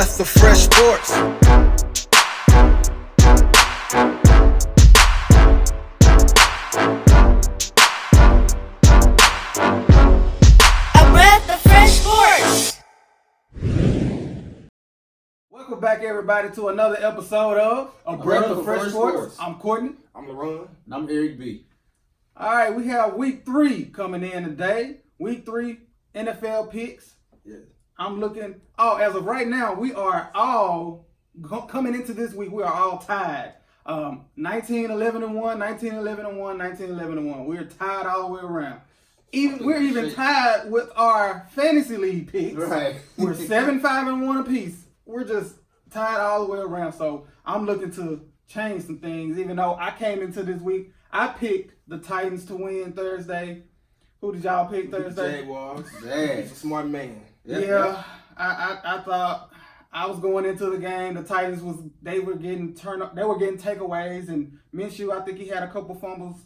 breath of fresh sports. Welcome back, everybody, to another episode of A Breath of Fresh Sports. I'm Courtney. I'm LaRon. And I'm Eric B. All right, we have week 3 coming in today. Week 3 NFL picks. Yeah. I'm looking. Oh, as of right now, we are all coming into this week. We are all tied. 19-11-1, 19-11-1, 19-11-1. We're tied all the way around. We're even tied with our fantasy league picks. Right. We're 7-5-1 apiece. We're just tied all the way around. So I'm looking to change some things. Even though I came into this week, I picked the Titans to win Thursday. Who did y'all pick Thursday? Jaguars. Dang. He's a smart man. Yeah. I thought I was going into the game. The Titans they were getting takeaways, and Minshew, I think he had a couple fumbles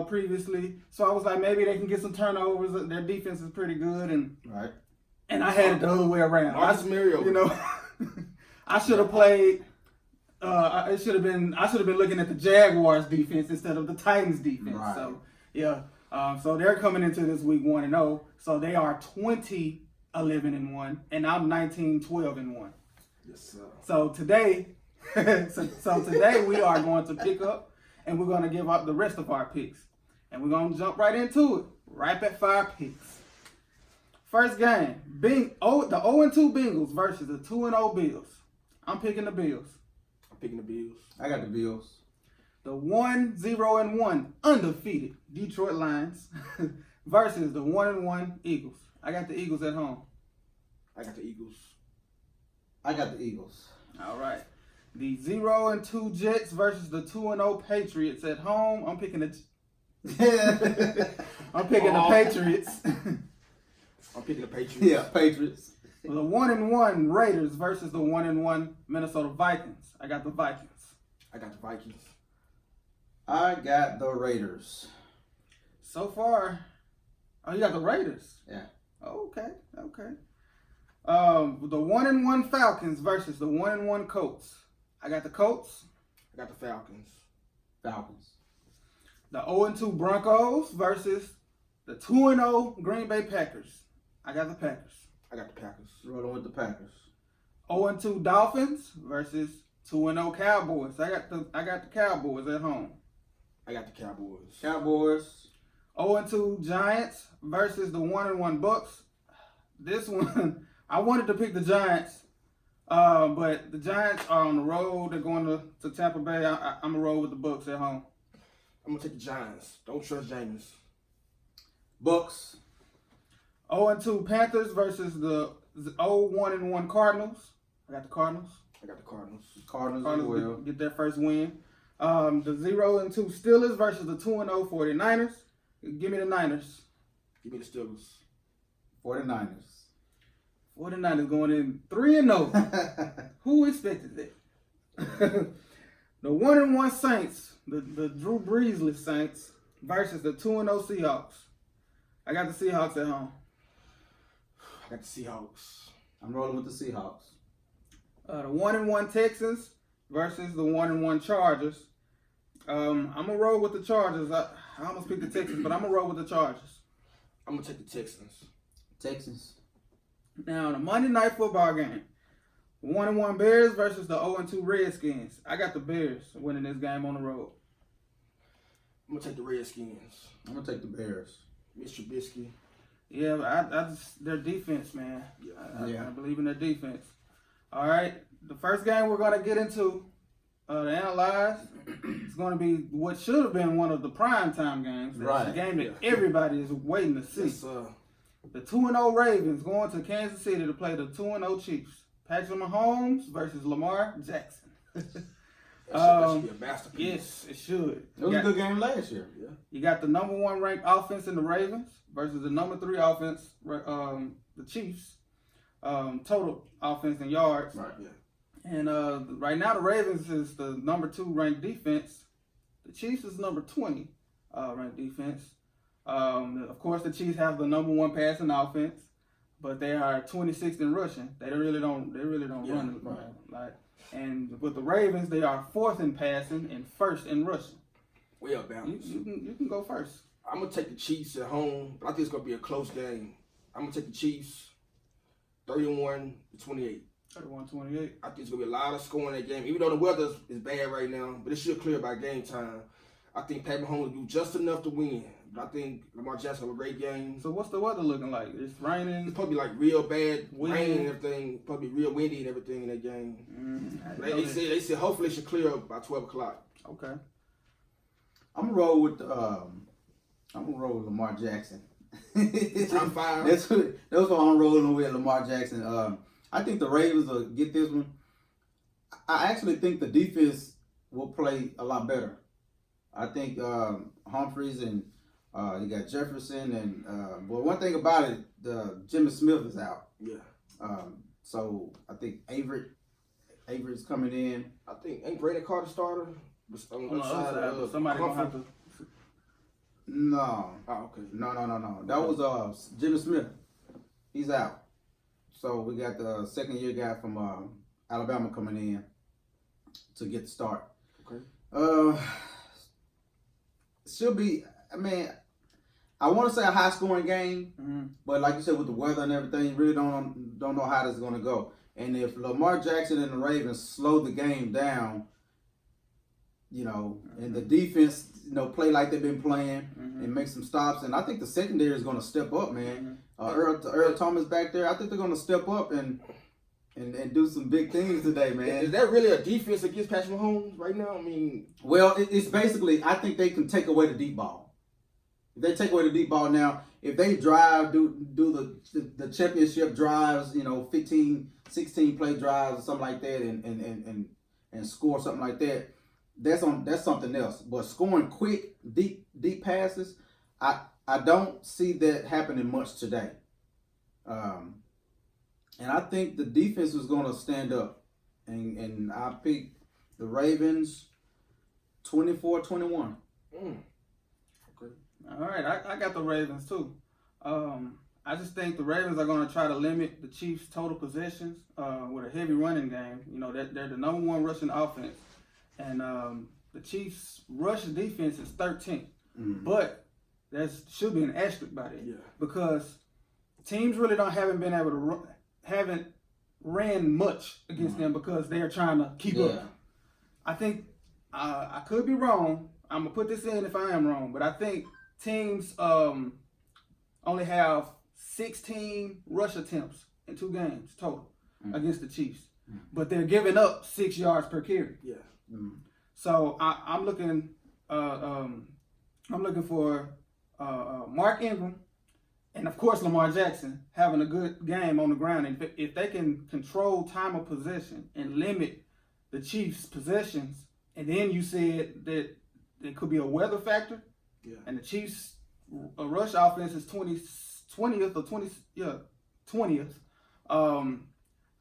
previously. So I was like, maybe they can get some turnovers. Their defense is pretty good, and I had it the other way around. Marcus Mariota. You know, I should have played. I should have been looking at the Jaguars defense instead of the Titans defense. Right. So yeah. So they're coming into this week 1-0. So they are 20-11-1, and I'm 19-12-1. Yes, sir. So today, today we are going to pick up, and we're going to give out the rest of our picks, and we're going to jump right into it. Rapid fire picks. First game, the 0-2 Bengals versus the 2-0 Bills. I'm picking the Bills. I'm picking the Bills. I got the Bills. The 1-0-1 undefeated Detroit Lions versus the 1-1 Eagles. I got the Eagles at home. I got the Eagles. I got the Eagles. All right. The 0-2 Jets versus the 2-0 Patriots at home. I'm picking the Patriots. I'm picking the Patriots. Yeah, Patriots. The 1-1 Raiders versus the 1-1 Minnesota Vikings. I got the Vikings. I got the Vikings. I got the Raiders. So far, you got the Raiders. Yeah. Okay. The 1-1 Falcons versus the 1-1 Colts. I got the Colts. I got the Falcons. The 0-2 Broncos versus the 2-0 Green Bay Packers. I got the Packers. I got the Packers. Rolling with the Packers. 0-2 Dolphins versus 2-0 Cowboys. I got the Cowboys at home. I got the Cowboys. 0-2 Giants versus the 1-1 Bucks. This one, I wanted to pick the Giants, but the Giants are on the road. They're going to Tampa Bay. I'm going to roll with the Bucks at home. I'm going to take the Giants. Don't trust Jameis. Bucks. 0-2 Panthers versus the 0-1-1 Cardinals. I got the Cardinals. I got the Cardinals. Cardinals will get their first win. The 0-2 Steelers versus the 2-0 49ers. Give me the Niners. Give me the Steelers. 49ers. 49ers going in 3-0. Who expected that? The 1-1 Saints, the Drew Breesless Saints versus the 2-0 Seahawks. I got the Seahawks at home. I got the Seahawks. I'm rolling with the Seahawks. The 1-1 Texans versus the 1-1 Chargers. I'm going to roll with the Chargers. I almost picked the Texans, but I'm going to roll with the Chargers. I'm going to take the Texans. Now, the Monday Night Football game. 1-1 Bears versus the 0-2 Redskins. I got the Bears winning this game on the road. I'm going to take the Redskins. I'm going to take the Bears. Mr. Trubisky. Yeah, but their defense, man. I believe in their defense. All right. The first game we're going to get into to analyze is going to be what should have been one of the primetime games. Right. The game that everybody is waiting to see. Yes, sir. The 2-0 Ravens going to Kansas City to play the 2-0 Chiefs. Patrick Mahomes versus Lamar Jackson. That should be a masterpiece. Yes, it should. It was a good game last year. Yeah. You got the number 1 ranked offense in the Ravens versus the number 3 offense, the Chiefs. Total offense and yards. Right, yeah. And right now the Ravens is the number 2 ranked defense. The Chiefs is number 20 ranked defense. Of course, the Chiefs have the number 1 passing offense. but they are 26th in rushing. They really don't Yeah, run right. like. And with the Ravens, they are 4th in passing and 1st in rushing. Well balanced. You can go first. I'm gonna take the Chiefs at home, but I think it's gonna be a close game. I'm gonna take the Chiefs 31-28. 31-28. I think it's gonna be a lot of scoring in that game, even though the weather is bad right now, but it should clear by game time. I think Pat Mahomes will do just enough to win. But I think Lamar Jackson will have a great game. So what's the weather looking like? It's raining. It's probably like real bad Wind. rain and everything, probably real windy and everything in that game. But they said hopefully it should clear up by 12 o'clock. Okay. I'm gonna roll with Lamar Jackson. Top 5. That's what I'm rolling with, Lamar Jackson. I think the Ravens will get this one. I actually think the defense will play a lot better. I think Humphreys and you got Jefferson and but one thing about it, Jimmy Smith is out. Yeah. So I think Avery's coming in. I think ain't Brandon Carter starter? On On the other side, but somebody gonna have to. No. Oh, okay. No. That was Jimmy Smith. He's out. So we got the second-year guy from Alabama coming in to get the start. Okay. Should be. I mean, I want to say a high-scoring game, Mm-hmm. but like you said, with the weather and everything, you really don't know how this is going to go. And if Lamar Jackson and the Ravens slow the game down, and the defense, play like they've been playing and make some stops, and I think the secondary is going to step up, man. Earl Thomas back there, I think they're going to step up and do some big things today, man. Is that really a defense against Patrick Mahomes right now? I mean, well, it's basically, I think they can take away the deep ball. If they take away the deep ball now, if they drive, do the championship drives, 15, 16 play drives or something like that, and score something like that, that's something else. But scoring quick, deep passes, I don't see that happening much today. And I think the defense is going to stand up, and I pick the Ravens 24-21. Okay. All right, I got the Ravens too. I just think the Ravens are going to try to limit the Chiefs' total possessions with a heavy running game. They're the number 1 rushing offense, and the Chiefs' rush defense is 13th. But that should be an asterisk by that, because teams really haven't been able to haven't ran much against them because they are trying to keep up. I think I could be wrong. I'm gonna put this in if I am wrong, but I think teams only have 16 rush attempts in 2 games total against the Chiefs, but they're giving up 6 yards per carry. Yeah. So I'm looking for Mark Ingram and of course Lamar Jackson having a good game on the ground. And if they can control time of possession and limit the Chiefs' possessions, and then you said that there could be a weather factor, and the Chiefs' rush offense is 20th.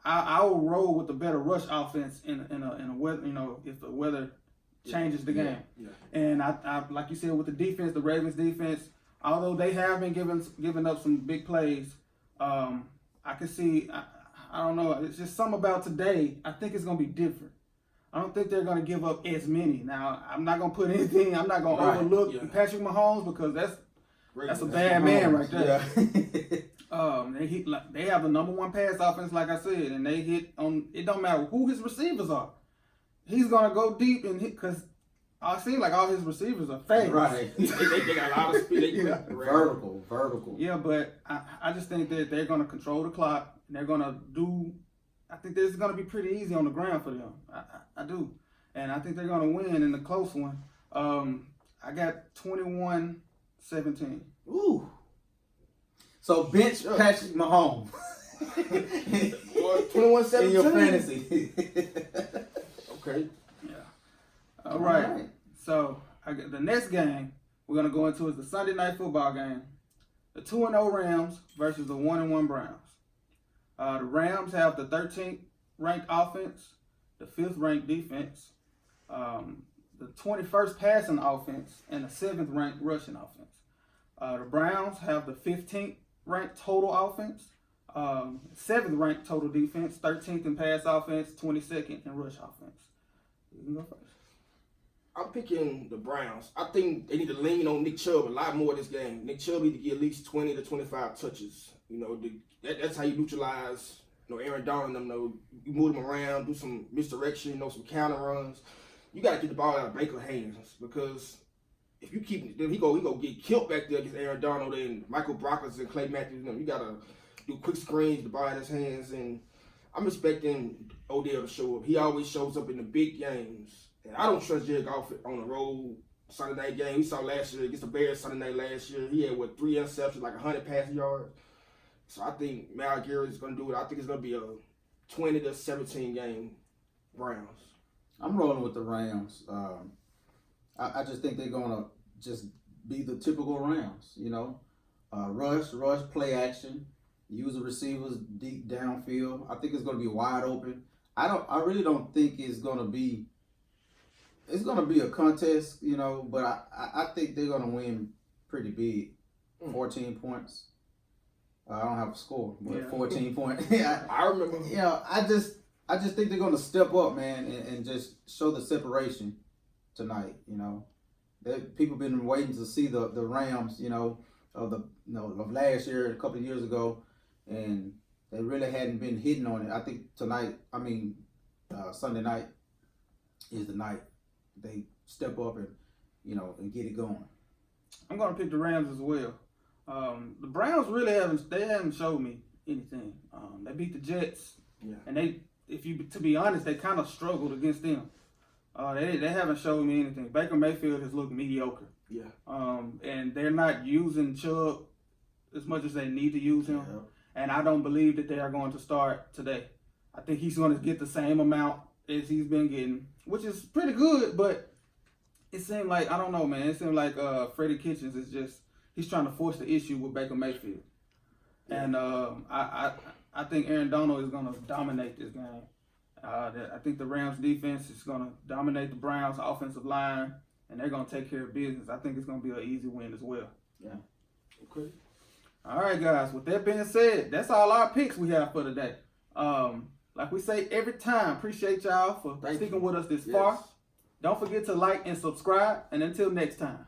I will roll with the better rush offense in a weather, if the weather changes the game. Yeah. And I like you said with the defense, the Ravens defense, although they have been giving up some big plays, I can see. I don't know. It's just something about today. I think it's gonna be different. I don't think they're gonna give up as many. Now I'm not gonna put anything. I'm not gonna overlook Patrick Mahomes because that's a bad man right there. They have the number 1 pass offense, like I said, and they hit on. It don't matter who his receivers are. He's gonna go deep and hit because I see like all his receivers are fast. Right. they got a lot of speed. Vertical. Yeah, but I just think that they're gonna control the clock and they're gonna do. I think this is gonna be pretty easy on the ground for them. I do, and I think they're gonna win in the close one. I got 21-17. Ooh. So bench Patrick Mahomes. 21-17 in your fantasy. Okay. Yeah. All right. So the next game we're gonna go into is the Sunday night football game. The 2-0 Rams versus the 1-1 Browns. The Rams have the 13th ranked offense, the 5th ranked defense, the 21st passing offense, and the 7th ranked rushing offense. The Browns have the 15th ranked total offense, 7th ranked total defense, 13th in pass offense, 22nd in rush offense. You can go first. I'm picking the Browns. I think they need to lean on Nick Chubb a lot more this game. Nick Chubb need to get at least 20 to 25 touches. You know, that's how you neutralize, you know, Aaron Donald and them. You know, you move them around, do some misdirection, you know, some counter runs. You got to get the ball out of Baker's hands because if you keep, then he go get killed back there against Aaron Donald and Michael Brockers and Clay Matthews. You know, you got to do quick screens, the ball out of his hands, and I'm expecting Odell to show up. He always shows up in the big games. And I don't trust Jared Goff on the road Sunday night game. We saw last year against the Bears Sunday night last year. He had, 3 interceptions, like 100 passing yards. So I think Mal Garrett is going to do it. I think it's going to be a 20 to 17 game Browns. I'm rolling with the Rams. I just think they're going to just be the typical Rams, you know. Rush, play action, use the receivers deep downfield. I think it's going to be wide open. I really don't think it's going to be a contest, you know, but I think they're going to win pretty big. 14 points. I don't have a score, but 14 points. Yeah, I remember. Yeah, I just think they're going to step up, man, and just show the separation tonight, you know. People been waiting to see the Rams, you know, of last year, a couple of years ago, and they really hadn't been hitting on it. I think Sunday night is the night they step up and, you know, and get it going. I'm gonna pick the Rams as well. The Browns really haven't showed me anything. They beat the Jets, and to be honest, they kind of struggled against them. They haven't showed me anything. Baker Mayfield has looked mediocre. Yeah. And they're not using Chubb as much as they need to use him. Yeah. And I don't believe that they are going to start today. I think he's going to get the same amount as he's been getting, which is pretty good, but it seemed like, I don't know, man. It seemed like Freddie Kitchens is he's trying to force the issue with Baker Mayfield. Yeah. And I think Aaron Donald is going to dominate this game. I think the Rams defense is going to dominate the Browns offensive line, and they're going to take care of business. I think it's going to be an easy win as well. Yeah. Okay. All right, guys. With that being said, that's all our picks we have for today. Like we say every time, appreciate y'all for sticking with us this far. Don't forget to like and subscribe, and until next time.